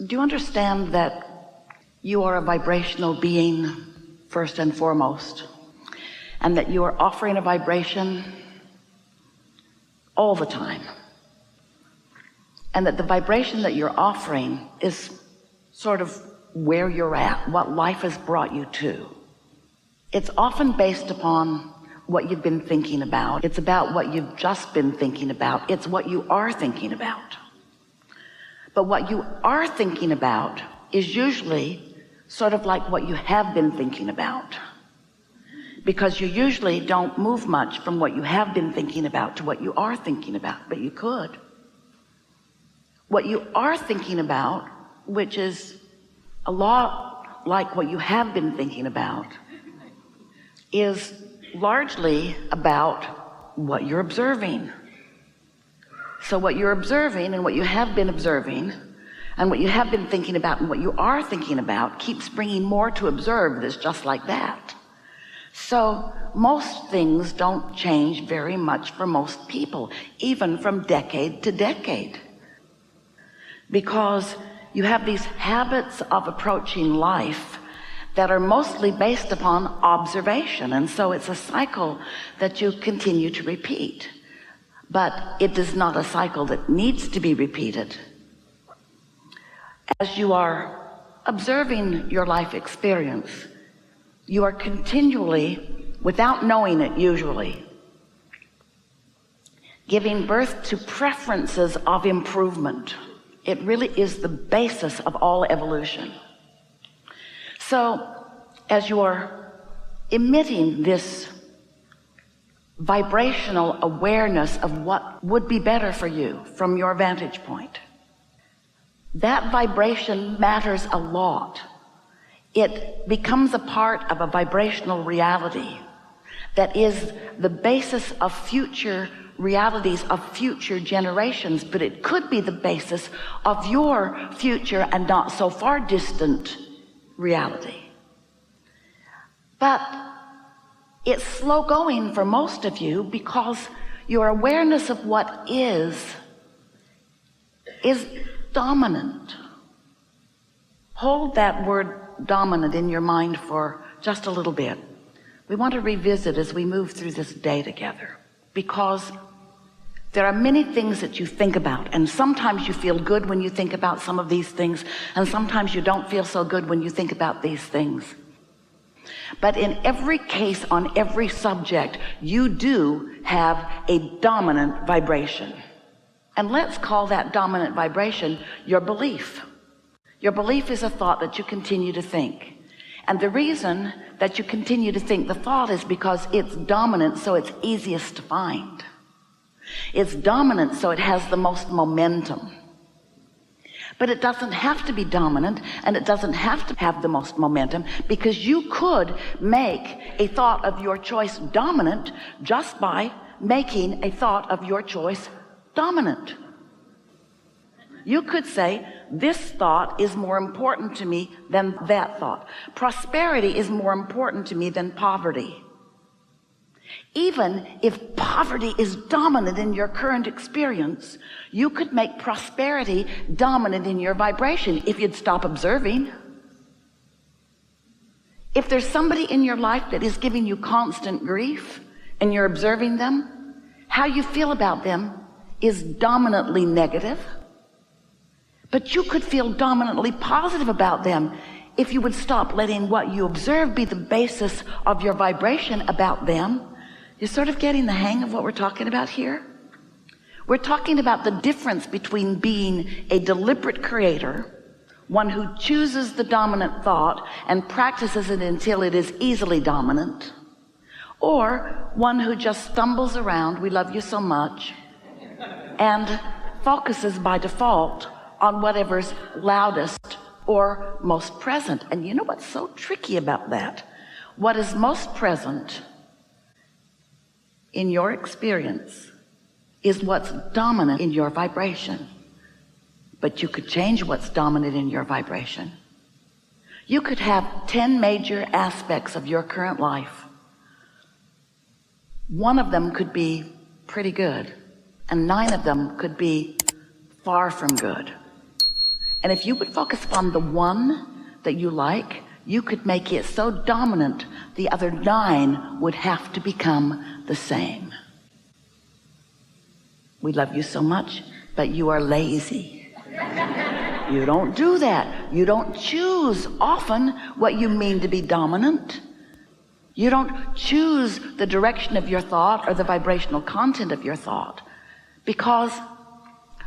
Do you understand that you are a vibrational being first and foremost, and that you are offering a vibration all the time, and that the vibration that you're offering is sort of where you're at, what life has brought you to? It's often based upon what you've been thinking about. It's about what you've just been thinking about. It's what you are thinking about. But what you are thinking about is usually sort of like what you have been thinking about, because you usually don't move much from what you have been thinking about to what you are thinking about, but you could. What you are thinking about, which is a lot like what you have been thinking about, is largely about what you're observing. So what you're observing and what you have been observing and what you have been thinking about and what you are thinking about keeps bringing more to observe that's just like that. So most things don't change very much for most people, even from decade to decade, because you have these habits of approaching life that are mostly based upon observation, and so it's a cycle that you continue to repeat. But it is not a cycle that needs to be repeated. As you are observing your life experience, you are continually, without knowing it usually, giving birth to preferences of improvement. It really is the basis of all evolution. So as you are emitting this vibrational awareness of what would be better for you from your vantage point, that vibration matters a lot. It becomes a part of a vibrational reality that is the basis of future realities of future generations, but it could be the basis of your future and not so far distant reality. But it's slow going for most of you because your awareness of what is dominant. Hold that word dominant in your mind for just a little bit. We want to revisit as we move through this day together, because there are many things that you think about, and sometimes you feel good when you think about some of these things, and sometimes you don't feel so good when you think about these things. But in every case, on every subject, you do have a dominant vibration. And let's call that dominant vibration your belief. Your belief is a thought that you continue to think. And the reason that you continue to think the thought is because it's dominant, so it's easiest to find. It's dominant, so it has the most momentum. But it doesn't have to be dominant, and it doesn't have to have the most momentum, because you could make a thought of your choice dominant just by making a thought of your choice dominant. You could say, this thought is more important to me than that thought. Prosperity is more important to me than poverty. Even if poverty is dominant in your current experience, you could make prosperity dominant in your vibration if you'd stop observing. If there's somebody in your life that is giving you constant grief and you're observing them, how you feel about them is dominantly negative. But you could feel dominantly positive about them if you would stop letting what you observe be the basis of your vibration about them. You're sort of getting the hang of what we're talking about here. We're talking about the difference between being a deliberate creator, one who chooses the dominant thought and practices it until it is easily dominant, or one who just stumbles around, we love you so much, and focuses by default on whatever's loudest or most present. And you know what's so tricky about that? What is most present in your experience is what's dominant in your vibration. But you could change what's dominant in your vibration. You could have 10 major aspects of your current life. One of them could be pretty good, and 9 of them could be far from good. And if you would focus upon the one that you like, you could make it so dominant the other 9 would have to become the same. We love you so much, but you are lazy. You don't do that. You don't choose often what you mean to be dominant. You don't choose the direction of your thought or the vibrational content of your thought, because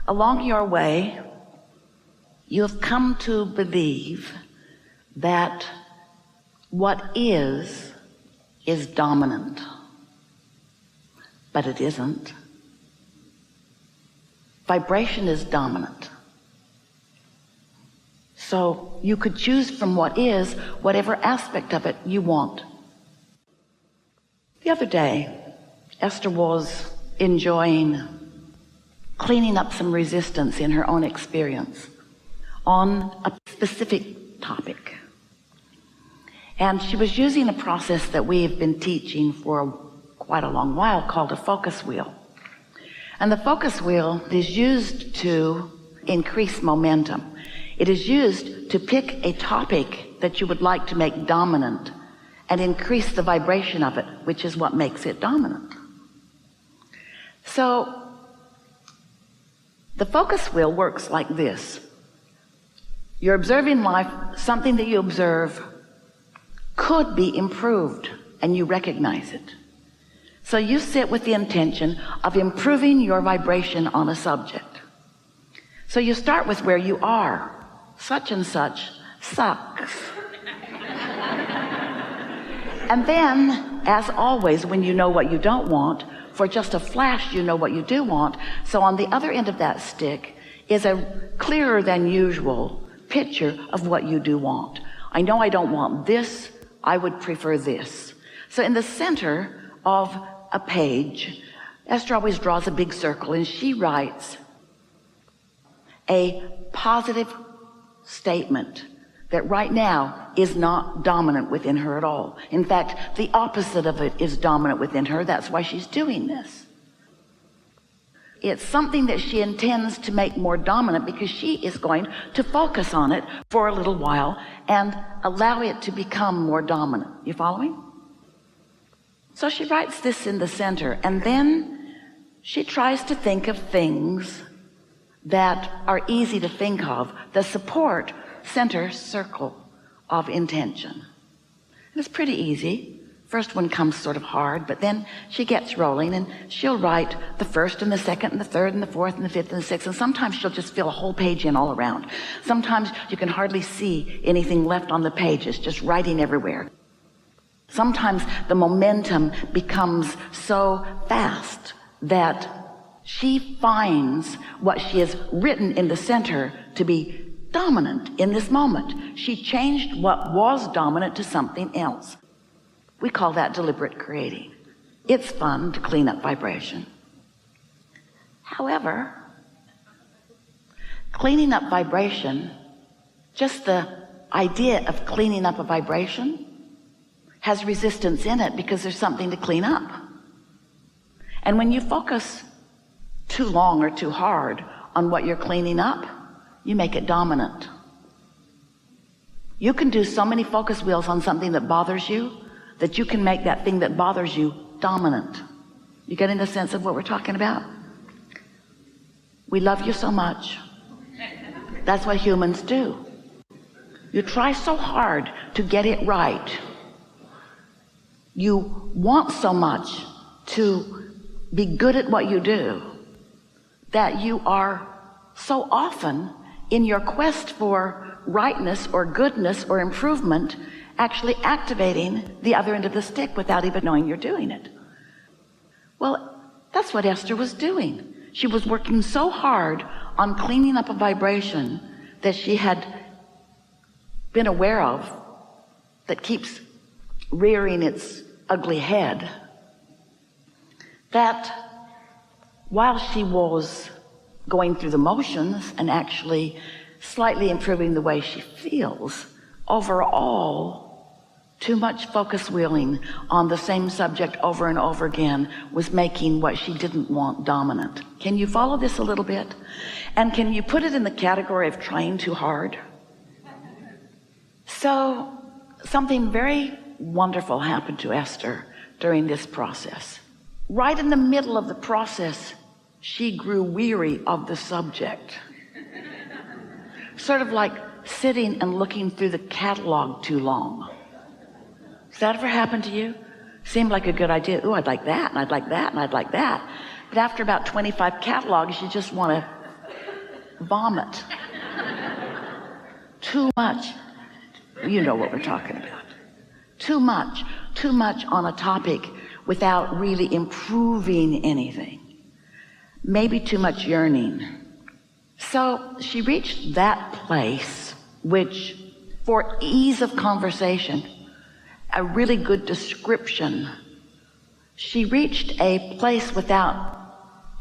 along your way, you have come to believe that what is dominant, but it isn't. Vibration is dominant. So you could choose from what is, whatever aspect of it you want. The other day, Esther was enjoying cleaning up some resistance in her own experience on a specific topic. And she was using a process that we've been teaching for quite a long while called a focus wheel. And the focus wheel is used to increase momentum. It is used to pick a topic that you would like to make dominant and increase the vibration of it, which is what makes it dominant. So the focus wheel works like this. You're observing life, something that you observe could be improved, and you recognize it. So you sit with the intention of improving your vibration on a subject. So you start with where you are. Such and such sucks. And then, as always, when you know what you don't want, for just a flash you know what you do want. So on the other end of that stick is a clearer than usual picture of what you do want. I know I don't want this, I would prefer this. So in the center of a page, Esther always draws a big circle, and she writes a positive statement that right now is not dominant within her at all. In fact, the opposite of it is dominant within her. That's why she's doing this. It's something that she intends to make more dominant because she is going to focus on it for a little while and allow it to become more dominant. You following? So she writes this in the center, and then she tries to think of things that are easy to think of, the support center circle of intention. And it's pretty easy. First one comes sort of hard, but then she gets rolling, and she'll write the first and the second and the third and the fourth and the fifth and the sixth, and sometimes she'll just fill a whole page in all around. Sometimes you can hardly see anything left on the page. It's just writing everywhere. Sometimes the momentum becomes so fast that she finds what she has written in the center to be dominant in this moment. She changed what was dominant to something else. We call that deliberate creating. It's fun to clean up vibration. However, cleaning up vibration, just the idea of cleaning up a vibration, has resistance in it because there's something to clean up. And when you focus too long or too hard on what you're cleaning up, you make it dominant. You can do so many focus wheels on something that bothers you that you can make that thing that bothers you dominant. You getting the sense of what we're talking about? We love you so much. That's what humans do. You try so hard to get it right. You want so much to be good at what you do that you are so often in your quest for rightness or goodness or improvement actually activating the other end of the stick without even knowing you're doing it. Well, that's what Esther was doing. She was working so hard on cleaning up a vibration that she had been aware of that keeps rearing its ugly head, that while she was going through the motions and actually slightly improving the way she feels, overall Too much focus wheeling on the same subject over and over again was making what she didn't want dominant. Can you follow this a little bit? And can you put it in the category of trying too hard? So something very wonderful happened to Esther during this process. Right in the middle of the process, she grew weary of the subject. Sort of like sitting and looking through the catalog too long. Does that ever happen to you? Seemed like a good idea. Ooh, I'd like that, and I'd like that, and I'd like that. But after about 25 catalogs, you just want to vomit. Too much. You know what we're talking about. Too much on a topic without really improving anything. Maybe too much yearning. So she reached that place, which for ease of conversation, a really good description, she reached a place without,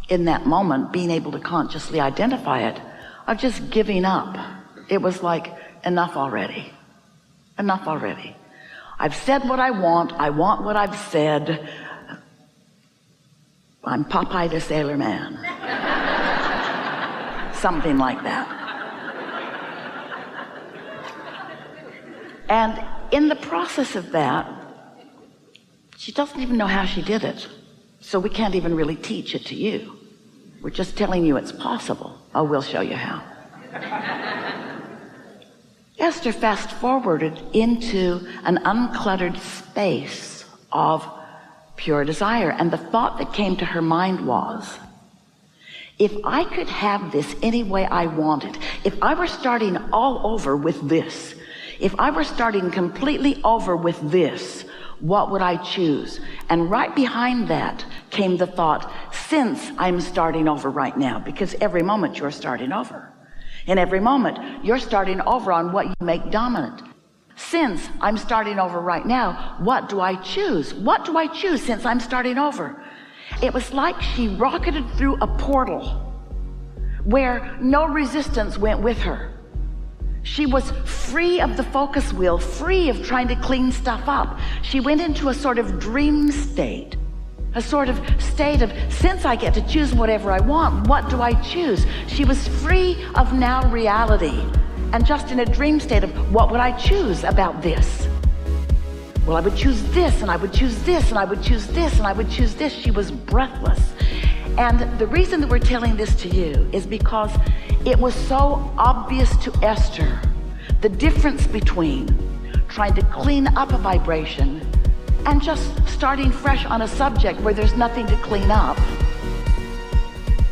in that moment, being able to consciously identify it, of just giving up. It was like, enough already. Enough already. I've said what I want what I've said. I'm Popeye the Sailor Man. Something like that. And in the process of that, she doesn't even know how she did it. So we can't even really teach it to you. We're just telling you it's possible. Oh, we'll show you how. Esther fast forwarded into an uncluttered space of pure desire. And the thought that came to her mind was, if I could have this any way I wanted, if I were starting all over with this, if I were starting completely over with this, what would I choose? And right behind that came the thought, since I'm starting over right now, because every moment you're starting over. In every moment, you're starting over on what you make dominant. Since I'm starting over right now, what do I choose? What do I choose since I'm starting over? It was like she rocketed through a portal where no resistance went with her. She was free of the focus wheel, free of trying to clean stuff up. She went into a sort of dream state, a sort of state of, since I get to choose whatever I want, what do I choose? She was free of now reality and just in a dream state of, what would I choose about this? Well, I would choose this, and I would choose this, and I would choose this, and I would choose this. She was breathless. And the reason that we're telling this to you is because it was so obvious to Esther, the difference between trying to clean up a vibration and just starting fresh on a subject where there's nothing to clean up,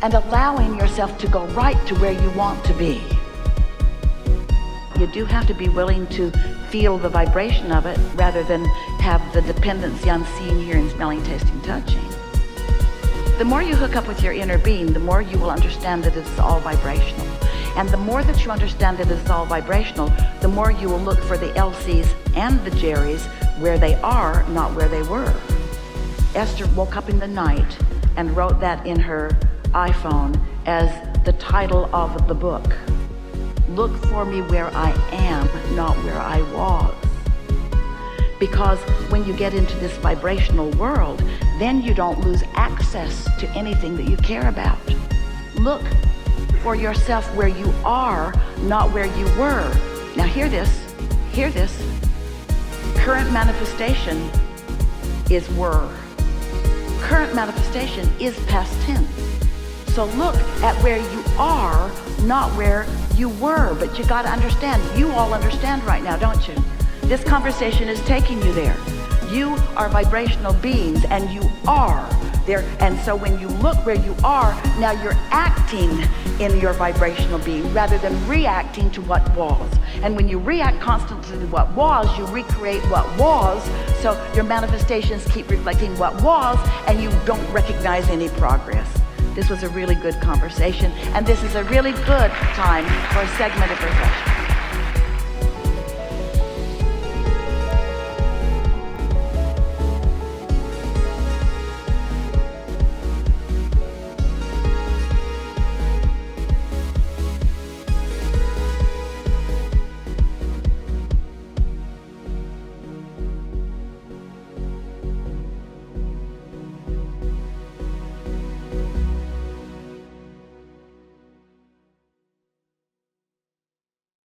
and allowing yourself to go right to where you want to be. You do have to be willing to feel the vibration of it rather than have the dependency on seeing, hearing, smelling, tasting, touching. The more you hook up with your inner being, the more you will understand that it's all vibrational. And the more that you understand that it's all vibrational, the more you will look for the Elsies and the Jerrys where they are, not where they were. Esther woke up in the night and wrote that in her iPhone as the title of the book. Look for me where I am, not where I was. Because when you get into this vibrational world, then you don't lose access to anything that you care about. Look for yourself where you are, not where you were. Now hear this. Current manifestation is were. Current manifestation is past tense. So look at where you are, not where you were. But you got to understand, you all understand right now, don't you? This conversation is taking you there. You are vibrational beings and you are there. And so when you look where you are, now you're acting in your vibrational being rather than reacting to what was. And when you react constantly to what was, you recreate what was. So your manifestations keep reflecting what was and you don't recognize any progress. This was a really good conversation, and this is a really good time for a segment of reflection.